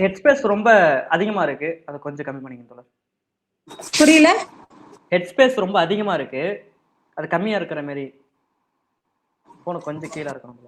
Head space ரொம்ப அதிகமா இருக்கு, அதை கொஞ்சம் கம்மி பண்ணிங்க தோழர். புரியல. ஹெட் ஸ்பேஸ் ரொம்ப அதிகமா இருக்கு, அது கம்மியா இருக்கிற மாதிரி. போன கொஞ்சம் கீழே இருக்கணும்.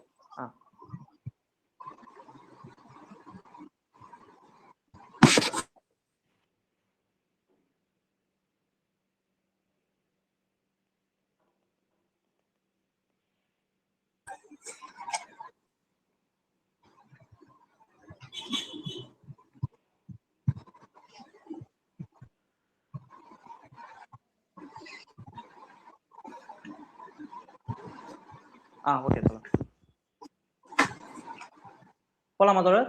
ஓகே தோழர், போலாமா தோழர்?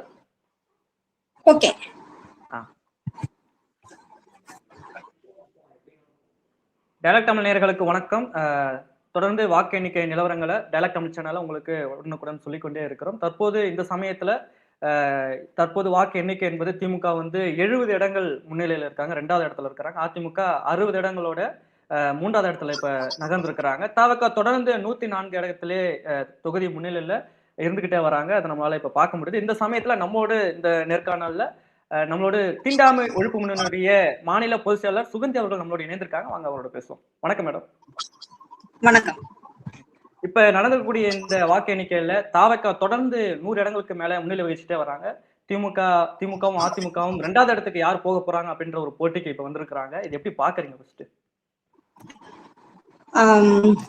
ஓகே. டைலாக் தமிழ் நேயர்களுக்கு வணக்கம். தொடர்ந்து வாக்கு எண்ணிக்கை நிலவரங்களை டைலாக் தமிழ் சேனல்ல உங்களுக்கு உடனுக்குடன் சொல்லிக்கொண்டே இருக்கிறோம். தற்போது இந்த சமயத்துல தற்போது வாக்கு எண்ணிக்கை என்பது திமுக வந்து 70 இடங்கள் முன்னிலையில இருக்காங்க, 2வது இடத்துல இருக்கிறாங்க. அதிமுக 60 இடங்களோட 3வது இடத்துல இப்ப நகர்ந்திருக்கிறாங்க. தவக தொடர்ந்து 104 இடத்திலே தொகுதி முன்னிலையில இருந்துகிட்டே வராங்க. அதை நம்மளால இப்ப பார்க்க முடியுது. இந்த சமயத்துல நம்மோடு இந்த நேர்காணல்ல நம்மளோட தீண்டாமை ஒழிப்பு முன்னணியுடைய மாநில பொதுச் செயலாளர் சுகந்தி அவர்கள் நம்மளோட இணைந்திருக்காங்க. வாங்க அவரோட பேசுவோம். வணக்கம் மேடம். வணக்கம். இப்ப நடக்கக்கூடிய இந்த வாக்கு எண்ணிக்கையில தாவக தொடர்ந்து 100 இடங்களுக்கு மேல முன்னிலை வகிச்சுட்டே வராங்க. திமுகவும் அதிமுகவும் 2வது இடத்துக்கு யார் போக போறாங்க அப்படின்ற ஒரு போட்டிக்கு இப்ப வந்திருக்கிறாங்க. இது எப்படி பாக்குறீங்க? ஃபர்ஸ்ட்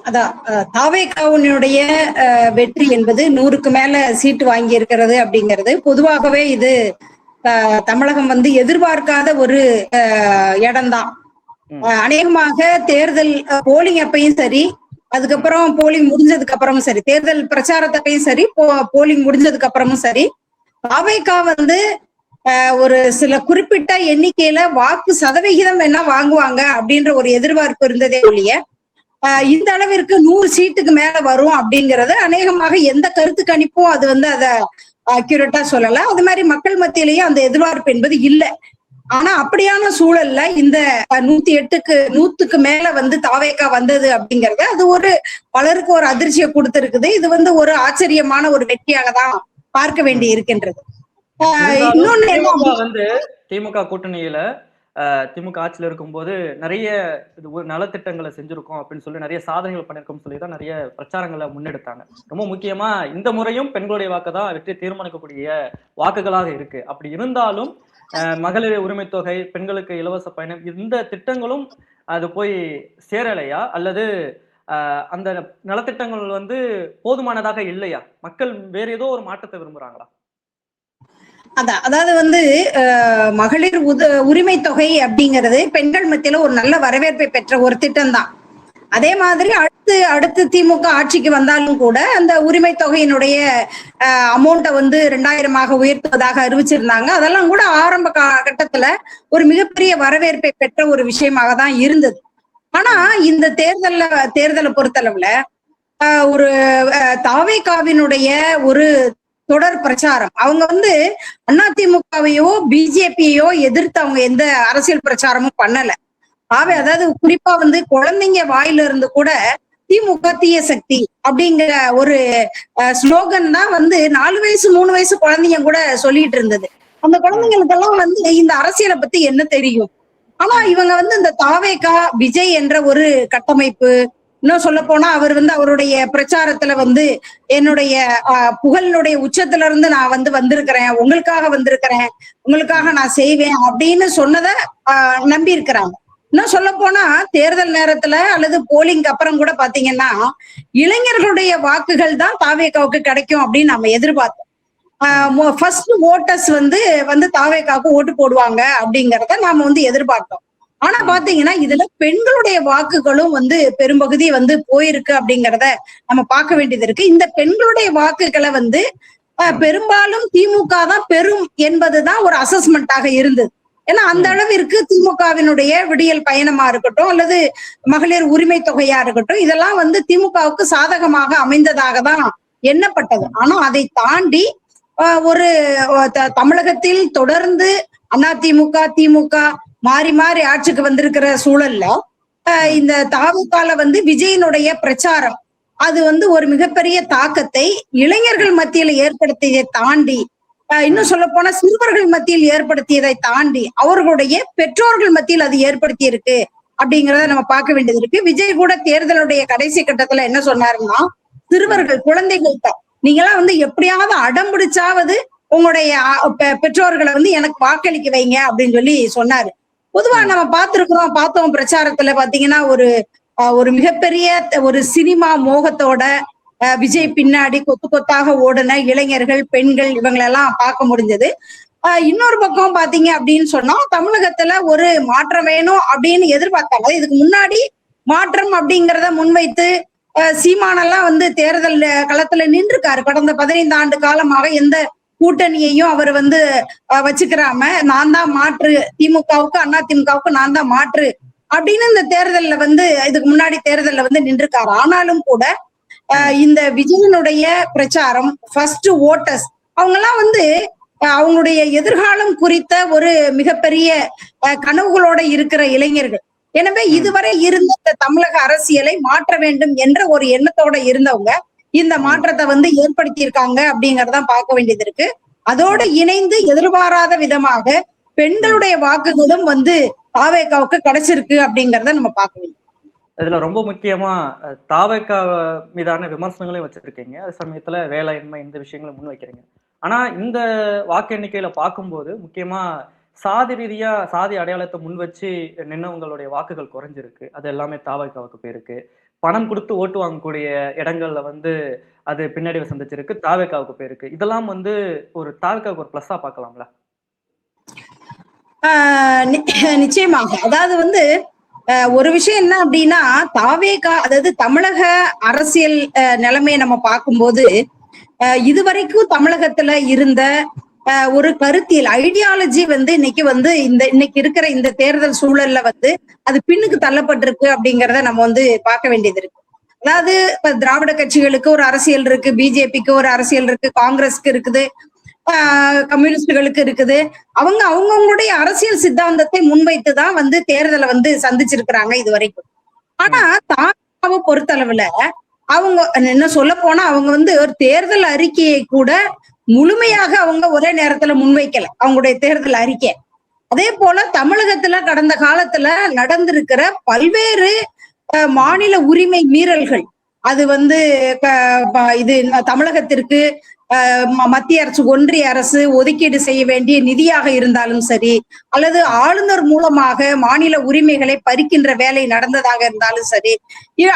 அதான் தாவேகாவுடைய வெற்றி என்பது 100க்கு மேல சீட்டு வாங்கி இருக்கிறது அப்படிங்கிறது பொதுவாகவே இது தமிழகம் வந்து எதிர்பார்க்காத ஒரு இடம்தான். அநேகமாக தேர்தல் போலிங் அப்பையும் சரி, அதுக்கப்புறம் போலிங் முடிஞ்சதுக்கு அப்புறமும் சரி, தேர்தல் பிரச்சாரத்தப்பையும் சரி, போலிங் முடிஞ்சதுக்கு அப்புறமும் சரி, தாவேகா வந்து ஒரு சில குறிப்பிட்ட எண்ணிக்கையில வாக்கு சதவிகிதம் என்ன வாங்குவாங்க அப்படின்ற ஒரு எதிர்பார்ப்பு இருந்ததே ஒழிய இந்த அளவிற்கு 100 சீட்டுக்கு மேல வரும் அப்படிங்கறது அநேகமாக எந்த கருத்து கணிப்பும் அது வந்து அதை அக்யூரேட்டா சொல்லல. அது மாதிரி மக்கள் மத்தியிலேயே அந்த எதிர்பார்ப்பு என்பது இல்லை. ஆனா அப்படியான சூழல்ல இந்த 108க்கு மேல வந்து தாவேகா வந்தது அப்படிங்கறது அது ஒரு பலருக்கு ஒரு அதிர்ச்சியை கொடுத்திருக்குது. இது வந்து ஒரு ஆச்சரியமான ஒரு வெற்றியாக தான் பார்க்க வேண்டி இருக்கின்றது. இன்னொன்னு வந்து திமுக கூட்டணியில திமுக ஆட்சியில் இருக்கும்போது நிறைய நலத்திட்டங்களை செஞ்சிருக்கோம் அப்படின்னு சொல்லி நிறைய சாதனைகள் பண்ணிருக்கோம் சொல்லிதான் நிறைய பிரச்சாரங்களை முன்னெடுத்தாங்க. ரொம்ப முக்கியமா இந்த முறையும் பெண்களுடைய வாக்கு தான் வெற்றி தீர்மானிக்கக்கூடிய வாக்குகளாக இருக்கு. அப்படி இருந்தாலும் மகளிர் உரிமை தொகை, பெண்களுக்கு இலவச பயணம், இந்த திட்டங்களும் அது போய் சேரலையா அல்லது அந்த நலத்திட்டங்கள் வந்து போதுமானதாக இல்லையா? மக்கள் வேற ஏதோ ஒரு மாற்றத்தை விரும்புறாங்களா? அதாவது வந்து மகளிர் உரிமை தொகை அப்படிங்கிறது பெண்கள் மத்தியில ஒரு நல்ல வரவேற்பை பெற்ற ஒரு திட்டம் தான். அதே மாதிரி அடுத்து திமுக ஆட்சிக்கு வந்தாலும் கூட அந்த உரிமை தொகையினுடைய அமௌண்ட்டை வந்து 2000 உயர்த்துவதாக அறிவிச்சிருந்தாங்க. அதெல்லாம் கூட ஆரம்ப கட்டத்துல ஒரு மிகப்பெரிய வரவேற்பை பெற்ற ஒரு விஷயமாக தான் இருந்தது. ஆனா இந்த தேர்தலை பொறுத்தளவுல ஒரு தாவேகாவினுடைய ஒரு தொடர் பிரச்சாரம், அவங்க வந்து அதிமுகவையோ பிஜேபியோ எதிர்த்து அவங்க எந்த அரசியல் பிரச்சாரமும் பண்ணல. அதாவது குறிப்பா வந்து குழந்தைங்க வாயில இருந்து கூட திமுக தீய சக்தி அப்படிங்கிற ஒரு ஸ்லோகன் தான் வந்து 4 வயசு 3 வயசு குழந்தைங்க கூட சொல்லிட்டு இருந்தது. அந்த குழந்தைங்களுக்கெல்லாம் வந்து இந்த அரசியலை பத்தி என்ன தெரியும்? ஆனா இவங்க வந்து இந்த தாவேகா விஜய் என்ற ஒரு கட்டமைப்பு, இன்னும் சொல்ல போனா அவர் வந்து அவருடைய பிரச்சாரத்துல வந்து என்னுடைய புகழினுடைய உச்சத்துல இருந்து நான் வந்து வந்திருக்கிறேன், உங்களுக்காக நான் செய்வேன் அப்படின்னு சொன்னதை நம்பி இருக்கிறாங்க. இன்னும் சொல்ல போனா தேர்தல் நேரத்துல அல்லது போலிங் அப்புறம் கூட பாத்தீங்கன்னா இளைஞர்களுடைய வாக்குகள் தான் தாவேகாவுக்கு கிடைக்கும் அப்படின்னு நம்ம எதிர்பார்த்தோம். ஃபர்ஸ்ட் ஓட்டர்ஸ் வந்து தாவேகாவுக்கு ஓட்டு போடுவாங்க அப்படிங்கறத நாம வந்து எதிர்பார்த்தோம். ஆனா பாத்தீங்கன்னா இதுல பெண்களுடைய வாக்குகளும் வந்து பெரும்பகுதி வந்து போயிருக்கு அப்படிங்கறத நம்ம பார்க்க வேண்டியது இருக்கு. இந்த பெண்களுடைய வாக்குகளை வந்து பெரும்பாலும் திமுக தான் பெரும் என்பதுதான் ஒரு அசஸ்மெண்டாக இருந்தது. ஏன்னா அந்த அளவிற்கு திமுகவினுடைய விடியல் பயணமா இருக்கட்டும் அல்லது மகளிர் உரிமை தொகையா இருக்கட்டும், இதெல்லாம் வந்து திமுகவுக்கு சாதகமாக அமைந்ததாக தான் எண்ணப்பட்டது. ஆனா அதை தாண்டி ஒரு தமிழகத்தில் தொடர்ந்து அதிமுக திமுக மாறி மாறி ஆட்சிக்கு வந்திருக்கிற சூழல்ல இந்த தாவேகால வந்து விஜயனுடைய பிரச்சாரம் அது வந்து ஒரு மிகப்பெரிய தாக்கத்தை இளைஞர்கள் மத்தியில ஏற்படுத்தியதை தாண்டி இன்னும் சொல்ல போனா சிறுவர்கள் மத்தியில் ஏற்படுத்தியதை தாண்டி அவர்களுடைய பெற்றோர்கள் மத்தியில் அது ஏற்படுத்தி இருக்கு அப்படிங்கறத நம்ம பார்க்க வேண்டியது இருக்கு. விஜய் கூட தேர்தலுடைய கடைசி கட்டத்துல என்ன சொன்னாருன்னா, சிறுவர்கள் குழந்தைகள்கிட்ட நீங்களாம் வந்து எப்படியாவது அடம் பிடிச்சாவது உங்களுடைய பெற்றோர்களை வந்து எனக்கு வாக்களிக்க வைங்க அப்படின்னு சொல்லி சொன்னாரு. பொதுவா நம்ம பார்த்தோம் பிரச்சாரத்துல பாத்தீங்கன்னா ஒரு மிகப்பெரிய ஒரு சினிமா மோகத்தோட விஜய் பின்னாடி கொத்து கொத்தாக ஓடுன இளைஞர்கள், பெண்கள் இவங்களெல்லாம் பார்க்க முடிஞ்சது. இன்னொரு பக்கம் பாத்தீங்க அப்படின்னு சொன்னா தமிழகத்துல ஒரு மாற்றம் வேணும் அப்படின்னு எதிர்பார்த்தாங்க. இதுக்கு முன்னாடி மாற்றம் அப்படிங்கிறத முன்வைத்து சீமானெல்லாம் வந்து தேர்தல் களத்துல நின்றுருக்காரு. கடந்த 15 ஆண்டு காலமாக எந்த கூட்டணியையும் அவர் வந்து வச்சுக்கிறாம நான் தான் மாற்று, திமுகவுக்கு அதிமுகவுக்கு நான் தான் மாற்று அப்படின்னு இந்த தேர்தல்ல வந்து இதுக்கு முன்னாடி தேர்தல்ல வந்து நின்றுருக்காரு. ஆனாலும் கூட இந்த விஜயனுடைய பிரச்சாரம் ஃபர்ஸ்ட் ஓட்டர்ஸ் அவங்க எல்லாம் வந்து அவங்களுடைய எதிர்காலம் குறித்த ஒரு மிகப்பெரிய கனவுகளோட இருக்கிற இளைஞர்கள். எனவே இதுவரை இருந்த இந்த தமிழக அரசியலை மாற்ற வேண்டும் என்ற ஒரு எண்ணத்தோட இருந்தவங்க இந்த மாற்றத்தை வந்து ஏற்படுத்தி இருக்காங்க அப்படிங்கறதான் பார்க்க வேண்டியது இருக்கு. அதோடு இணைந்து எதிர்பாராத விதமாக பெண்களுடைய வாக்குகளும் வந்து தாவேகாவுக்கு கிடைச்சிருக்கு அப்படிங்கறத நம்ம பார்க்க வேண்டும். இதுல ரொம்ப முக்கியமா தாவேகா மீதான விமர்சனங்களையும் வச்சிருக்கீங்க, அதே சமயத்துல வேலையின்மை இந்த விஷயங்களை முன் வைக்கிறீங்க. ஆனா இந்த வாக்கு எண்ணிக்கையில பார்க்கும்போது முக்கியமா சாதி ரீதியா சாதி அடையாளத்தை முன் வச்சு நின்னவங்களுடைய வாக்குகள் குறைஞ்சிருக்கு. அது எல்லாமே தாவேகாவுக்கு போயிருக்கு. பணம் கொடுத்து ஓட்டு வாங்கக்கூடிய இடங்கள்ல வந்து அது பின்னடைவை சந்திச்சிருக்கு, தாவேகாவுக்கு போயிருக்கு. இதெல்லாம் வந்து ஒரு தாவேகாவுக்கு ஒரு பிளஸ்ஸா பார்க்கலாம்ல? நிச்சயமாக. அதாவது வந்து ஒரு விஷயம் என்ன அப்படின்னா, தாவேகா அதாவது தமிழக அரசியல் நிலைமையை நம்ம பார்க்கும்போது இதுவரைக்கும் தமிழகத்துல இருந்த ஒரு கருத்தியல் ஐடியாலஜி வந்து இன்னைக்கு இருக்கிற இந்த தேர்தல் சூழல்ல வந்து அது பின்னுக்கு தள்ளப்பட்டிருக்கு அப்படிங்கறத நம்ம வந்து பார்க்க வேண்டியது இருக்கு. அதாவது இப்ப திராவிட கட்சிகளுக்கு ஒரு அரசியல் இருக்கு, பிஜேபிக்கு ஒரு அரசியல் இருக்கு, காங்கிரஸ்க்கு இருக்குது, கம்யூனிஸ்டுகளுக்கு இருக்குது. அவங்கவுங்களுடைய அரசியல் சித்தாந்தத்தை முன்வைத்துதான் வந்து தேர்தலை வந்து சந்திச்சிருக்கிறாங்க இது வரைக்கும். ஆனா தாவேகாவை பொறுத்தளவுல அவங்க என்ன சொல்ல போனா அவங்க வந்து ஒரு தேர்தல் அறிக்கையை கூட முழுமையாக அவங்க ஒரே நேரத்துல முன்வைக்கல அவங்களுடைய தேர்தல் அறிக்கை. அதே போல தமிழகத்துல கடந்த காலத்துல நடந்திருக்கிற பல்வேறு மாநில உரிமை மீறல்கள் அது வந்து இது தமிழகத்திற்கு மத்திய அரசு, ஒன்றிய அரசு ஒதுக்கீடு செய்ய வேண்டிய நிதியாக இருந்தாலும் சரி, அல்லது ஆளுநர் மூலமாக மாநில உரிமைகளை பறிக்கின்ற வேலை நடந்ததாக இருந்தாலும் சரி,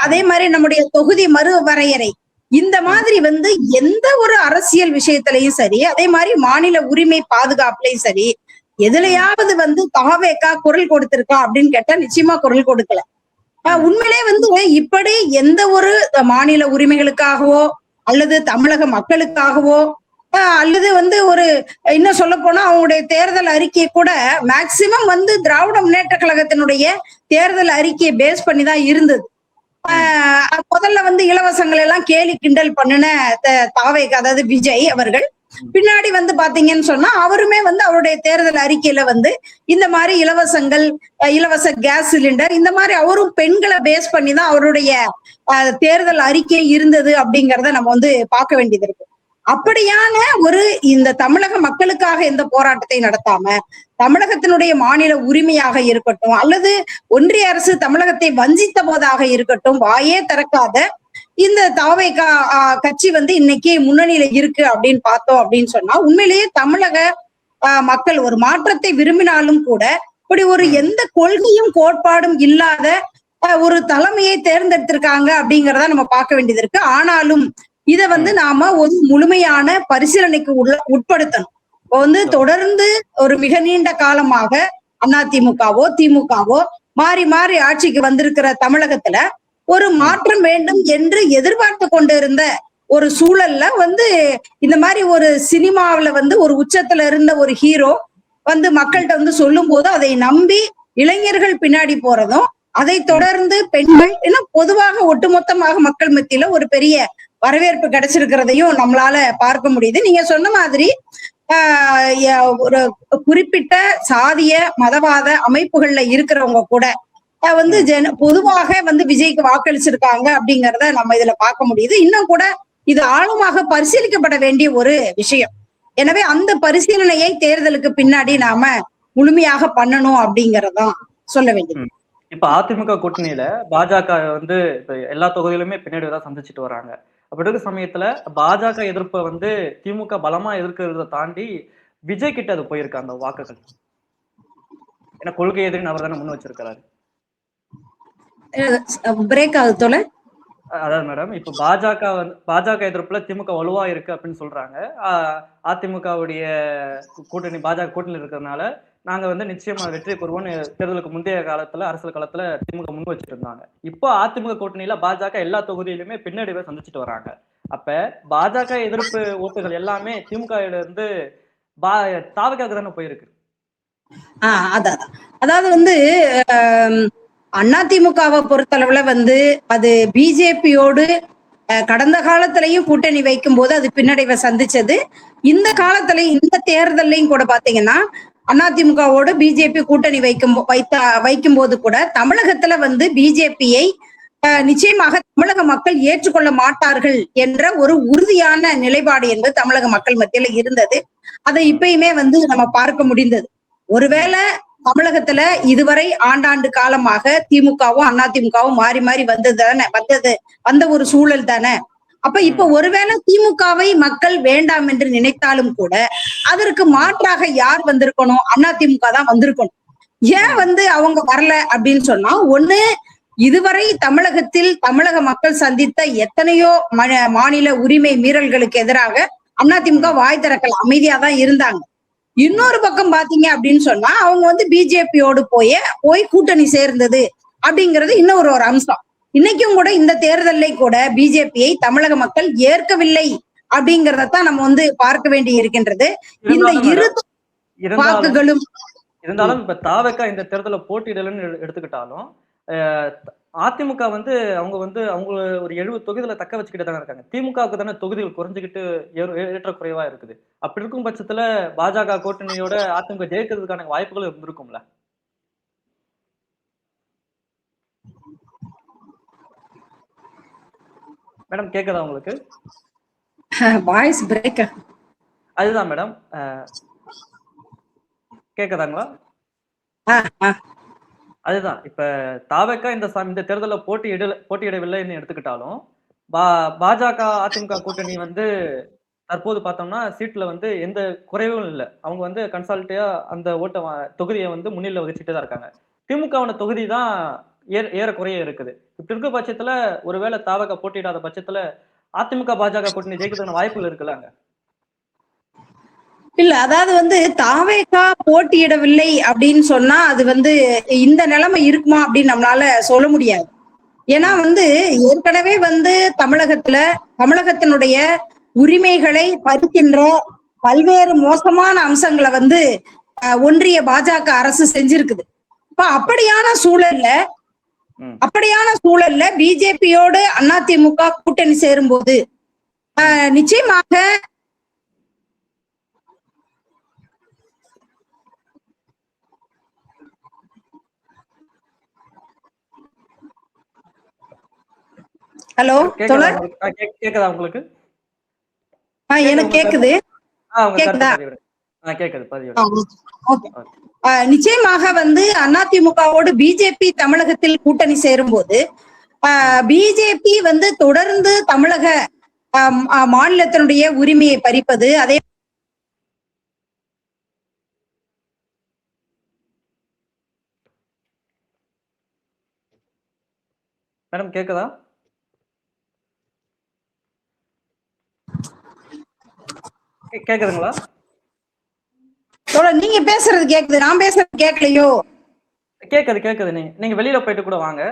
அதே மாதிரி நம்முடைய தொகுதி மறுவரையறை இந்த மாதிரி வந்து எந்த ஒரு அரசியல் விஷயத்திலையும் சரி, அதே மாதிரி மாநில உரிமை பாதுகாப்புலையும் சரி, எதுலையாவது வந்து தாவேகா குரல் கொடுத்திருக்கா அப்படின்னு கேட்டா நிச்சயமா குரல் கொடுக்கல. உண்மையிலே வந்து இப்படி எந்த ஒரு மாநில உரிமைகளுக்காகவோ அல்லது தமிழக மக்களுக்காகவோ அல்லது வந்து ஒரு இன்னும் சொல்ல போனா அவங்களுடைய தேர்தல் அறிக்கையை கூட மேக்சிமம் வந்து திராவிட முன்னேற்ற கழகத்தினுடைய தேர்தல் அறிக்கையை பேஸ் பண்ணிதான் இருந்தது. முதல்ல வந்து இலவசங்கள் எல்லாம் கேலி கிண்டல் பண்ணின தாவேகா அதாவது விஜய் அவர்கள் பின்னாடி வந்து பாத்தீங்கன்னு சொன்னா அவருமே வந்து அவருடைய தேர்தல் அறிக்கையில வந்து இந்த மாதிரி இலவசங்கள், இலவச கேஸ் சிலிண்டர் இந்த மாதிரி அவரும் பெண்களை பேஸ் பண்ணிதான் அவருடைய தேர்தல் அறிக்கை இருந்தது அப்படிங்கறத நம்ம வந்து பார்க்க வேண்டியது இருக்கு. அப்படியான ஒரு இந்த தமிழக மக்களுக்காக எந்த போராட்டத்தை நடத்தாம தமிழகத்தினுடைய மாநில உரிமையாக இருக்கட்டும் அல்லது ஒன்றிய அரசு தமிழகத்தை வஞ்சித்த போதாக இருக்கட்டும் வாயே திறக்காத இந்த தாவேகா கட்சி வந்து இன்னைக்கு முன்னணியில இருக்கு அப்படின்னு பார்த்தோம் அப்படின்னு சொன்னா உண்மையிலேயே தமிழக மக்கள் ஒரு மாற்றத்தை விரும்பினாலும் கூட இப்படி ஒரு எந்த கொள்கையும் கோட்பாடும் இல்லாத ஒரு தலைமையை தேர்ந்தெடுத்திருக்காங்க அப்படிங்கறத நம்ம பார்க்க வேண்டியது இருக்கு. ஆனாலும் இத வந்து நாம ஒரு முழுமையான பரிசீலனைக்கு உட்படுத்தணும். இப்போ வந்து தொடர்ந்து ஒரு மிக நீண்ட காலமாக அதிமுகவோ திமுகவோ மாறி மாறி ஆட்சிக்கு வந்திருக்கிற தமிழகத்துல ஒரு மாற்றம் வேண்டும் என்று எதிர்பார்த்து கொண்டிருந்த ஒரு சூழல்ல வந்து இந்த மாதிரி ஒரு சினிமாவில வந்து ஒரு உச்சத்துல இருந்த ஒரு ஹீரோ வந்து மக்கள்கிட்ட வந்து சொல்லும் போது அதை நம்பி இளைஞர்கள் பின்னாடி போறதும் அதை தொடர்ந்து பெண்கள் இன்னும் பொதுவாக ஒட்டுமொத்தமாக மக்கள் மத்தியில ஒரு பெரிய வரவேற்பு கிடைச்சிருக்கிறதையும் நம்மளால பார்க்க முடியுது. நீங்க சொன்ன மாதிரி ஒரு குறிப்பிட்ட சாதிய மதவாத அமைப்புகள்ல இருக்கிறவங்க கூட வந்து பொதுவாக வந்து விஜய்க்கு வாக்களிச்சிருக்காங்க அப்படிங்கறத நம்ம இதுல பார்க்க முடியுது. இன்னும் கூட இது ஆழமாக பரிசீலிக்கப்பட வேண்டிய ஒரு விஷயம். எனவே அந்த பரிசீலனையை தேர்தலுக்கு பின்னாடி நாம முழுமையாக பண்ணணும் அப்படிங்கறதான் சொல்ல வேண்டியது. ம். இப்ப அதிமுக கூட்டணியில பாஜக வந்து இப்ப எல்லா தொகுதியிலுமே பின்னாடி தான் சந்திச்சுட்டு வராங்க. அப்படி இருக்க சமயத்துல பாஜக எதிர்ப்பை வந்து திமுக பலமா எதிர்க்கிறத தாண்டி விஜய் கிட்ட அது போயிருக்கு அந்த வாக்குகள். ஏன்னா கொள்கை எதிரின்னு அவர் தானே முன் வச்சிருக்கிறாரு. பிரேக் ஆகுது தோழர். அதாவது மேடம் இப்ப பாஜக எதிர்ப்புல திமுக வலுவா இருக்கு அப்படின்னு சொல்றாங்க. அதிமுகவுடைய கூட்டணி பாஜக கூட்டணியில் இருக்கிறதுனால நாங்க வந்து நிச்சயமா வெற்றி பெறுவோம்னு தேர்தலுக்கு முந்தைய காலத்துல அரசியல் காலத்துல திமுக முன் வச்சுட்டு இருந்தாங்க. இப்போ அதிமுக கூட்டணியில பாஜக எல்லா தொகுதியிலுமே பின்னடைவை சந்திச்சுட்டு வராங்க. அப்ப பாஜக எதிர்ப்பு ஓட்டுகள் எல்லாமே திமுக இருந்து தாவகாக்கு தானே போயிருக்கு. அதான் அதாவது வந்து அதிமுகவை பொறுத்தளவுல வந்து அது பிஜேபியோடு கடந்த காலத்திலையும் கூட்டணி வைக்கும் போது அது பின்னடைவை சந்திச்சது. இந்த காலத்துல இந்த தேர்தலையும் கூட பாத்தீங்கன்னா அதிமுகவோடு பிஜேபி கூட்டணி வைக்கும் போது கூட தமிழகத்துல வந்து பிஜேபியை நிச்சயமாக தமிழக மக்கள் ஏற்றுக்கொள்ள மாட்டார்கள் என்ற ஒரு உறுதியான நிலைப்பாடு என்பது தமிழக மக்கள் மத்தியில இருந்தது. அதை இப்பயுமே வந்து நம்ம பார்க்க முடிந்தது. ஒருவேளை தமிழகத்துல இதுவரை ஆண்டாண்டு காலமாக திமுகவும் அதிமுகவும் மாறி மாறி வந்த ஒரு சூழல் தானே. அப்ப இப்ப ஒருவேளை திமுகவை மக்கள் வேண்டாம் என்று நினைத்தாலும் கூட அதற்கு மாற்றாக யார் வந்திருக்கணும்? அதிமுக தான் வந்திருக்கணும். ஏன் வந்து அவங்க வரல அப்படின்னு சொன்னா, ஒண்ணு இதுவரை தமிழகத்தில் தமிழக மக்கள் சந்தித்த எத்தனையோ மாநில உரிமை மீறல்களுக்கு எதிராக அதிமுக வாய் திறக்கல, அமைதியா தான் இருந்தாங்க. இன்னொரு பக்கம் பாத்தீங்க அப்படின்னு சொன்னா அவங்க வந்து பிஜேபியோடு போய் கூட்டணி சேர்ந்தது அப்படிங்கிறது இன்னொரு அம்சம். இன்னைக்கும் கூட இந்த தேர்தலை கூட பிஜேபியை தமிழக மக்கள் ஏற்கவில்லை அப்படிங்கறதான் நம்ம வந்து பார்க்க வேண்டி இருக்கின்றது. இந்த இரு வாக்குகளும் இருந்தாலும் இப்ப தாவேக்கா இந்த தேர்தலை போட்டியிடலன்னு எடுத்துக்கிட்டாலும் அதிமுக வந்து அவங்க ஒரு 70 தொகுதியில தக்க வச்சுக்கிட்டு தானே இருக்காங்க. திமுகவுக்கு தானே தொகுதிகள் குறைஞ்சுக்கிட்டு ஏற்றக்குறைவா இருக்குது. அப்படி இருக்கும் பட்சத்துல பாஜக கூட்டணியோட அதிமுக ஜெயிக்கிறதுக்கான வாய்ப்புகள் இருந்திருக்கும்ல. மேடம் கேக்குதா உங்களுக்கு? Voice break. அதுதான் மேடம் கேக்குதாங்களா? அதுதான் இப்ப தாவேக்கா இந்த தேர்தலில் போட்டியிடவில்லைன்னு எடுத்துக்கிட்டாலும் பாஜக அதிமுக கூட்டணி வந்து தற்போது பார்த்தோம்னா சீட்ல வந்து எந்த குறைவும் இல்லை. அவங்க வந்து கன்சால்ட்டியா அந்த தொகுதியை வந்து முன்னிலை வகிச்சுட்டு தான் இருக்காங்க. திமுகவோட தொகுதி தான் ஏறக்குறைய இருக்குது. இப்படி இருக்க பட்சத்துல ஒருவேளை தாவேக்கா போட்டியிடாத பட்சத்துல அதிமுக பாஜக கூட்டணி ஜெயிக்கிறதுக்கான வாய்ப்புகள் இருக்குல்ல அங்க? இல்ல, அதாவது வந்து தாவேக்கா போட்டியிடவில்லை அப்படின்னு சொன்னா அது வந்து இந்த நிலைமை இருக்குமா அப்படின்னு நம்மளால சொல்ல முடியாது. ஏன்னா வந்து ஏற்கனவே வந்து தமிழகத்தினுடைய உரிமைகளை பறிக்கின்ற பல்வேறு மோசமான அம்சங்களை வந்து ஒன்றிய பாஜக அரசு செஞ்சிருக்குது. இப்ப அப்படியான சூழல்ல பிஜேபியோடு அதிமுக கூட்டணி சேரும் போது நிச்சயமாக ஹலோ தோழர், கேக்குதா உங்களுக்கு? எனக்கு கேக்குது. நிச்சயமாக வந்து அதிமுகவோடு பிஜேபி தமிழகத்தில் கூட்டணி சேரும் போது பிஜேபி வந்து தொடர்ந்து தமிழக மாநிலத்தினுடைய உரிமையை பறிப்பது, அதே மேடம் கேக்குதா? கேக்குதுங்களா? நீங்க பேசுறது கேக்குது, நான் பேசுறது கேட்கலையோ? கேக்குது. நீங்க வெளியில போயிட்டு கூட வாங்க.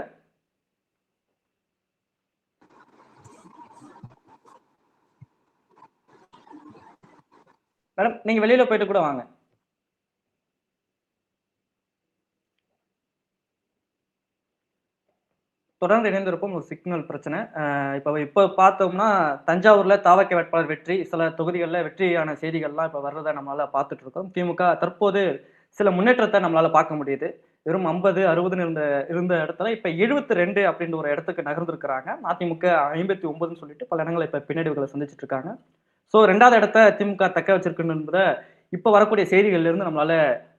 மேடம் நீங்க வெளியில போயிட்டு கூட வாங்க. தொடர்ந்து இணைந்திருப்போம். ஒரு சிக்னல் பிரச்சனை. இப்ப பார்த்தோம்னா தஞ்சாவூர்ல தாவேக்கா வேட்பாளர் வெற்றி, சில தொகுதிகளில் வெற்றியான செய்திகள்லாம் இப்ப வர்றதை நம்மளால பார்த்துட்டு இருக்கோம். திமுக தற்போது சில முன்னேற்றத்தை நம்மளால பார்க்க முடியுது. வெறும் 50, 60 இருந்த இடத்துல இப்ப 72 அப்படின்ற ஒரு இடத்துக்கு நகர்ந்திருக்கிறாங்க. அதிமுக 59 சொல்லிட்டு பல இடங்களை இப்ப பின்னடைவுகளை சந்திச்சுட்டு இருக்காங்க. ஸோ 2வது இடத்த திமுக தக்க வச்சிருக்குன்றத இப்ப வரக்கூடிய செய்திகள்ல இருந்து நம்மளால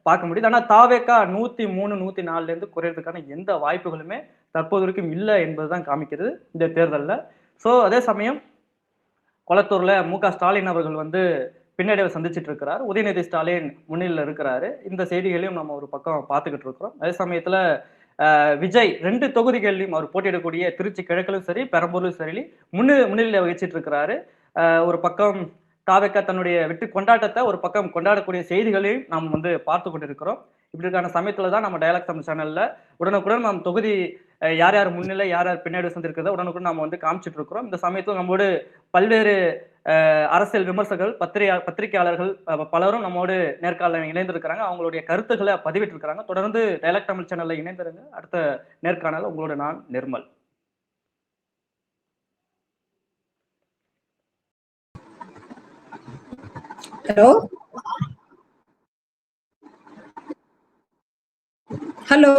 பார்க்க முடியுது. ஆனா தாவேகா 103, 104ல இருந்து குறையறதுக்கான எந்த வாய்ப்புகளுமே தற்போது வரைக்கும் இல்ல என்பதுதான் காமிக்கிறது இந்த தேர்தல்ல. ஸோ அதே சமயம் கொளத்தூர்ல மு.க.ஸ்டாலின் அவர்கள் வந்து பின்னடைவை சந்திச்சிட்டு இருக்கிறார். உதயநிதி ஸ்டாலின் முன்னிலையில இருக்கிறாரு. இந்த செய்திகளையும் நம்ம ஒரு பக்கம் பார்த்துக்கிட்டு இருக்கிறோம். அதே சமயத்துல விஜய் 2 தொகுதிகளிலும் அவர் போட்டியிடக்கூடிய திருச்சி கிழக்கிலும் சரி, பெரம்பூர்லும் சரி முன்னிலையில வகிச்சிட்டு இருக்கிறாரு. ஒரு பக்கம் தாவேக்கா தன்னுடைய வெற்றி கொண்டாட்டத்தை ஒரு பக்கம் கொண்டாடக்கூடிய செய்திகளையும் நாம் வந்து பார்த்து கொண்டிருக்கிறோம். இப்படிக்கான சமயத்துல தான் நம்ம டயலாக் தமிழ் சேனல்ல உடனுக்குடன் நாம் தொகுதி யார் யார் முன்னிலை யார் யார் பின்னாடி சந்திருக்கிறத உடனுக்குடன் நாம வந்து காமிச்சிட்டு இருக்கிறோம். இந்த சமயத்துல நம்மோடு பல்வேறு அரசியல் விமர்சகர்கள் பத்திரிகையாளர்கள் பலரும் நம்மோடு நேர்காணல இணைந்திருக்கிறாங்க. அவங்களுடைய கருத்துக்களை பதிவிட்டு இருக்கிறாங்க. தொடர்ந்து டயலாக் தமிழ் சேனல்ல இணைந்திருங்க. அடுத்த நேர்காணல உங்களோட நான் நிர்மல். Hello hello